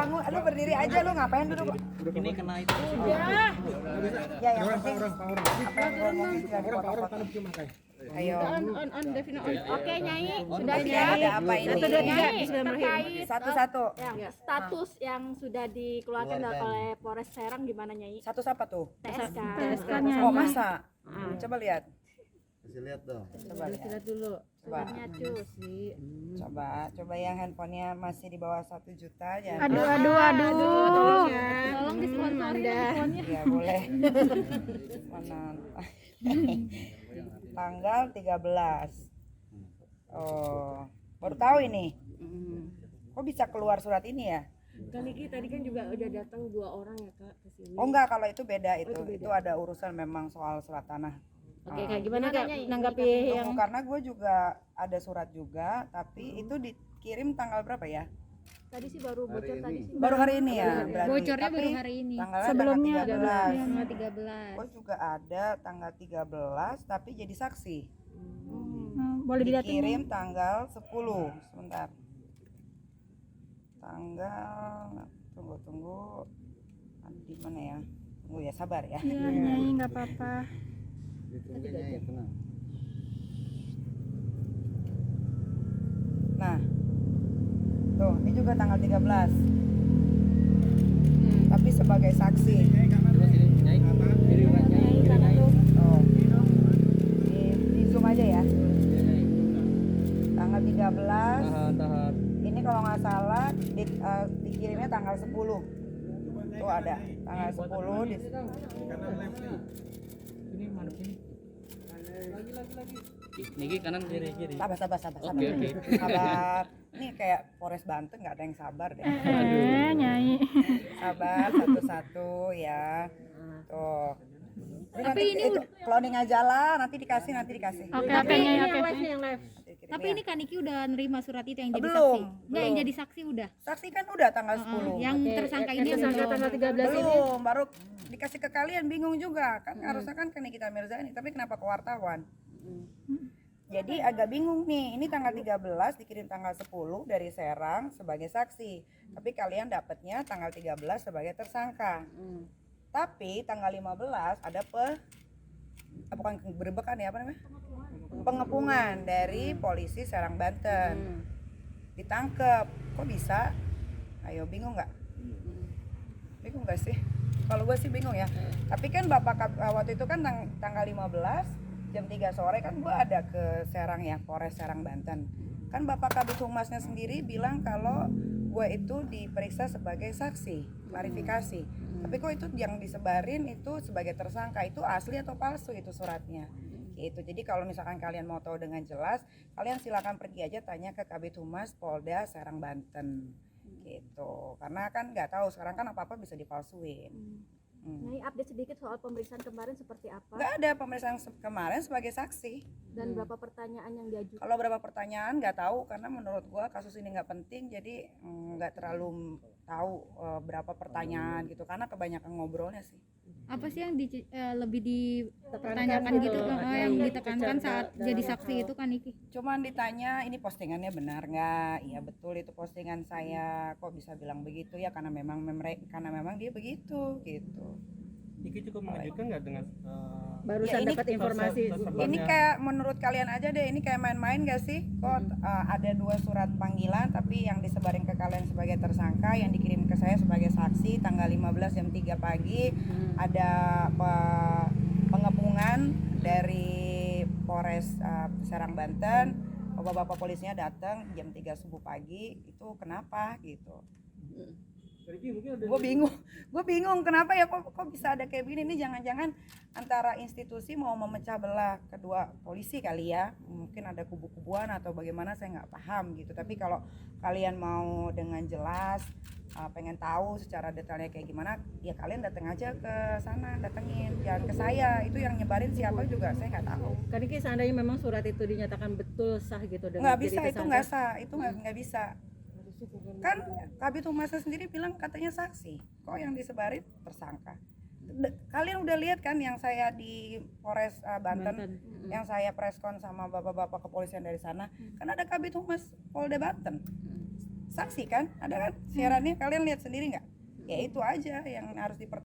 bangun, lu berdiri aja, lu ngapain duduk? Ini kena itu. Udah. Ya yang penting apa yang gua ngomongin sudah dipotong. Ayo. On Devina on. Oke Nyai, sudah Ini Nyai. ada apa ini? 1 2 3 Nyai, Bismillahirrahmanirrahim. Satu-satu. Ya, status yang sudah dikeluarkan oleh Polres Serang gimana Nyai? Satu siapa tuh? TSK. TSK-nya. Oh masa? Coba lihat. Kasih lihat dong. Coba lihat. Lihat dulu. Coba. Suratnya cus. Coba yang handphonenya masih di bawah 1 juta ya. Aduh. Tolong ya. Tolong disponsorin handphonenya. Ya boleh. Mana? Tanggal 13. Oh, baru tahu ini. Kok bisa keluar surat ini ya? Kan Niki tadi kan juga udah datang 2 orang ya Kak ke sini. Oh enggak, kalau itu beda itu. itu beda. Itu ada urusan memang soal surat tanah. Oke, kayak gimana Gimana, Kak Nyai? nanggapi yang Tunggu, karena gue juga ada surat juga, tapi itu dikirim tanggal berapa ya? Tadi sih baru bocor tadi sih. Baru hari ini ya berarti. Bocornya Tapi baru hari ini. tanggalnya Sebelumnya tanggal Tanggal 13. 13. Gue juga ada tanggal 13 tapi jadi saksi. boleh didatengin? Dikirim tanggal 10. Sebentar. Tanggal tunggu. Di mana ya? Tunggu ya, sabar ya. Iya, Nyai enggak apa-apa. Ditunggunya ya, tenang. Nah. Tuh, ini juga tanggal 13. Tapi sebagai saksi. Terus ini Nyai. Kiri Nyai. Kiri Nyai. Tuh. Di zoom aja ya. Tanggal 13. Tahan. Ini kalau nggak salah dikirimnya tanggal 10. Tuh ada tanggal 10 di Ini mana sini? Niki kanan kiri. sabar. Oke. Sabar. Ini kayak Polres Banten nggak ada yang sabar deh. Nyai. Sabar satu-satu ya. Tuh. Ini Tapi nanti ini itu cloning aja lah, nanti dikasih. Oke, Tapi Nyai, ini oke. yang live nih, yang live. Nanti dikirim Tapi ya. ini Kaniki udah nerima surat itu yang jadi Belum, saksi. Enggak, yang belum. jadi saksi udah. Saksi kan udah tanggal 10. Yang tersangka ini Tersangka belum. tanggal 13 ini. Belum, baru dikasih ke kalian, bingung juga kan. Harusnya kan ke Nikita Mirzani, tapi kenapa ke wartawan? Jadi agak bingung nih, ini tanggal 13 dikirim tanggal 10 dari Serang sebagai saksi, tapi kalian dapatnya tanggal 13 sebagai tersangka. Tapi tanggal 15 ada bukan penggerebekan ya, apa namanya? Pengepungan dari polisi Serang Banten. Ditangkep, kok bisa? Ayo, bingung nggak? Bingung nggak sih? Kalau gue sih bingung ya. Tapi kan waktu itu kan tanggal 15 jam 3 sore kan gue ada ke Serang ya, Polres Serang Banten. Kan Bapak Kabid Humasnya sendiri bilang kalau gue itu diperiksa sebagai saksi, klarifikasi. Tapi kok itu yang disebarin itu sebagai tersangka, itu asli atau palsu itu suratnya? Gitu. Jadi kalau misalkan kalian mau tahu dengan jelas, kalian silakan pergi aja tanya ke Kabid Humas Polda Serang Banten. Gitu. Karena kan nggak tahu sekarang kan apa-apa bisa dipalsuin. Nyai update sedikit soal pemeriksaan kemarin seperti apa Nggak ada pemeriksaan kemarin sebagai saksi. dan berapa pertanyaan yang diajukan. Kalau berapa pertanyaan nggak tahu karena menurut gua kasus ini nggak penting jadi nggak terlalu tahu berapa pertanyaan gitu karena kebanyakan ngobrolnya sih. Apa sih yang lebih dipertanyakan gitu, yang ditekankan saat jadi saksi itu Kaniki? Cuman ditanya ini postingannya benar nggak? Iya betul itu postingan saya. Kok bisa bilang begitu ya karena memang dia begitu gitu. Niki cukup mengejutkan nggak dengan Barusan ini dapat informasi. Ini kayak menurut kalian aja deh, ini kayak main-main gak sih? Kok ada 2 surat panggilan tapi yang disebarin ke kalian sebagai tersangka, yang dikirim ke saya sebagai saksi tanggal 15 jam 3 pagi. Ada pengepungan dari Polres Serang Banten. Bapak-bapak polisinya datang jam 3 subuh pagi, itu kenapa gitu. Gue bingung kenapa ya kok bisa ada kayak gini. Ini jangan-jangan antara institusi mau memecah belah kedua polisi kali ya, mungkin ada kubu-kubuan atau bagaimana saya nggak paham gitu. Tapi kalau kalian mau dengan jelas pengen tahu secara detailnya kayak gimana ya kalian datang aja ke sana, datengin, jangan ke saya. Itu yang nyebarin siapa juga saya nggak tahu. Kan Niki seandainya memang surat itu dinyatakan betul sah gitu Nggak bisa, itu nggak sah, itu nggak bisa. Kan Kabid Humasnya sendiri bilang katanya saksi, kok yang disebarin tersangka. Kalian udah lihat kan yang saya di Polres Banten, yang saya preskon sama bapak-bapak kepolisian dari sana, kan ada Kabid Humas Polda Banten. saksi kan, ada kan siarannya, kalian lihat sendiri nggak? Ya itu aja yang harus